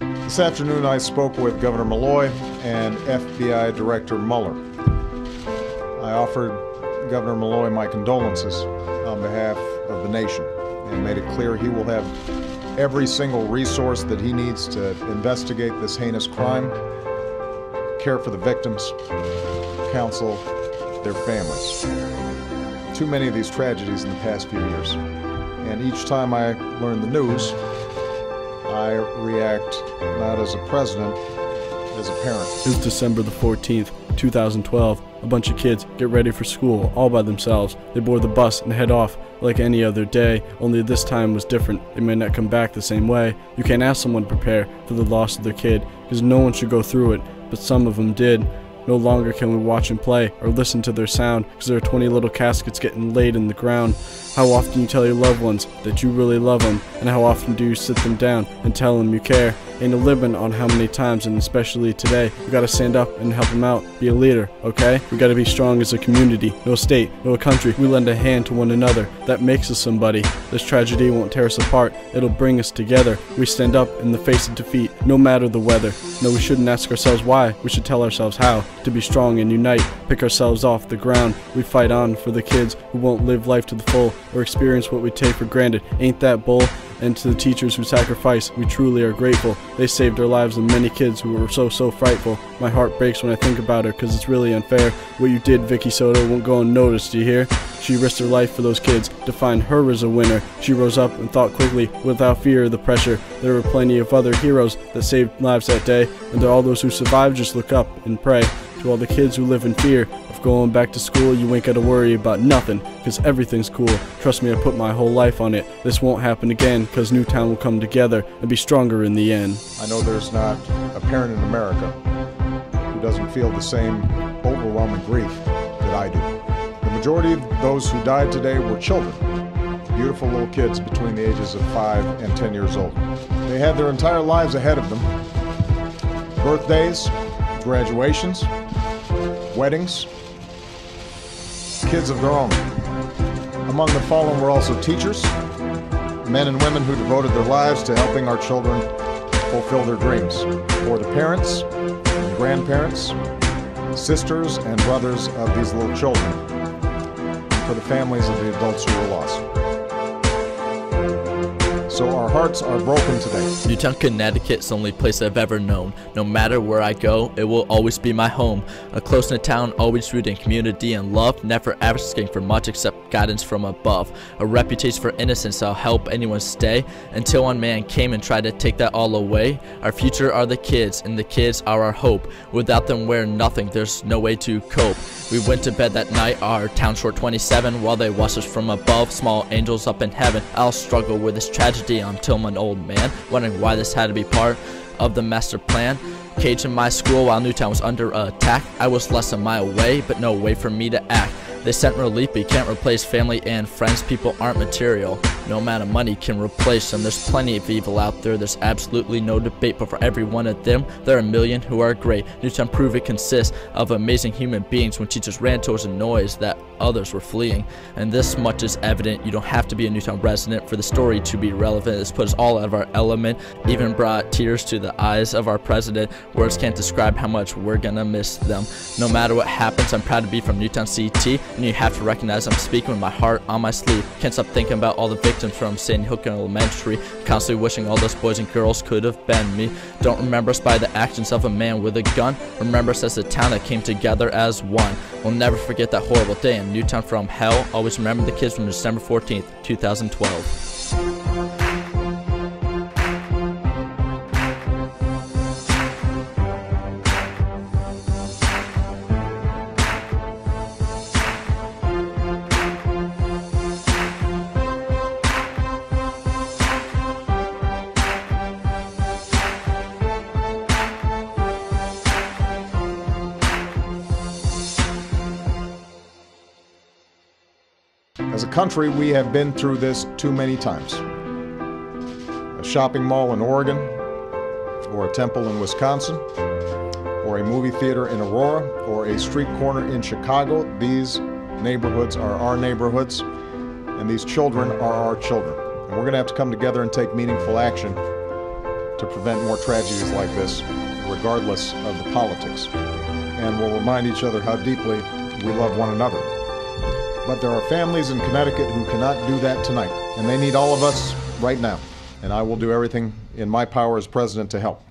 This afternoon I spoke with Governor Malloy and FBI Director Mueller. I offered Governor Malloy my condolences on behalf of the nation and made it clear he will have every single resource that he needs to investigate this heinous crime, care for the victims, counsel their families. Too many of these tragedies in the past few years. And each time I learn the news, I react not as a president, as a parent. It's December the 14th, 2012. A bunch of kids get ready for school all by themselves. They board the bus and head off like any other day, only this time was different. They may not come back the same way. You can't ask someone to prepare for the loss of their kid, because no one should go through it, but some of them did. No longer can we watch and play or listen to their sound, because there are 20 little caskets getting laid in the ground. How often you tell your loved ones that you really love them, and how often do you sit them down and tell them you care? Ain't a limit on how many times, and especially today, we gotta stand up and help them out. Be a leader, okay? We gotta be strong as a community, no state, no country. We lend a hand to one another. That makes us somebody. This tragedy won't tear us apart. It'll bring us together. We stand up in the face of defeat, no matter the weather. No, we shouldn't ask ourselves why. We should tell ourselves how. To be strong and unite, pick ourselves off the ground. We fight on for the kids who won't live life to the full or experience what we take for granted. Ain't that bull? And to the teachers who sacrifice, we truly are grateful. They saved our lives and many kids who were so frightful. My heart breaks when I think about her, cause it's really unfair. What you did, Vicky Soto, won't go unnoticed, do you hear? She risked her life for those kids, defined her as a winner. She rose up and thought quickly, without fear of the pressure. There were plenty of other heroes that saved lives that day, and to all those who survived, just look up and pray. To all the kids who live in fear of going back to school, you ain't gotta worry about nothing, cause everything's cool. Trust me, I put my whole life on it. This won't happen again, cause Newtown will come together and be stronger in the end. I know there's not a parent in America who doesn't feel the same overwhelming grief that I do. The majority of those who died today were children, beautiful little kids between the ages of 5 and 10 years old. They had their entire lives ahead of them. Birthdays, graduations, weddings, kids of their own. Among the fallen were also teachers, men and women who devoted their lives to helping our children fulfill their dreams. For the parents and grandparents, sisters and brothers of these little children, for the families of the adults who were lost. So our hearts are broken today. Newtown, Connecticut's the only place I've ever known. No matter where I go, it will always be my home. A close-knit town, always rooted in community and love, never asking for much except guidance from above. A reputation for innocence that'll help anyone stay, until one man came and tried to take that all away. Our future are the kids, and the kids are our hope. Without them we're nothing, there's no way to cope. We went to bed that night, our town short 27, while they watched us from above, small angels up in heaven. I'll struggle with this tragedy until I'm an old man, wondering why this had to be part of the master plan. Caged in my school while Newtown was under attack. I was less than a mile away, but no way for me to act. They sent relief, but you can't replace family and friends. People aren't material. No amount of money can replace them. There's plenty of evil out there. There's absolutely no debate. But for every one of them, there are a million who are great. Newtown proved it consists of amazing human beings. When teachers ran towards the noise that others were fleeing. And this much is evident. You don't have to be a Newtown resident for the story to be relevant. This put us all out of our element. Even brought tears to the eyes of our president. Words can't describe how much we're gonna miss them. No matter what happens, I'm proud to be from Newtown CT. And you have to recognize I'm speaking with my heart on my sleeve. Can't stop thinking about all the victims from Sandy Hook Elementary. Constantly wishing all those boys and girls could have been me. Don't remember us by the actions of a man with a gun. Remember us as a town that came together as one. We'll never forget that horrible day in Newtown from hell. Always remember the kids from December 14th, 2012. As a country, we have been through this too many times. A shopping mall in Oregon, or a temple in Wisconsin, or a movie theater in Aurora, or a street corner in Chicago. These neighborhoods are our neighborhoods, and these children are our children. And we're going to have to come together and take meaningful action to to prevent more tragedies like this, regardless of the politics. And we'll remind each other how deeply we love one another. But there are families in Connecticut who cannot do that tonight, and they need all of us right now. And I will do everything in my power as president to help.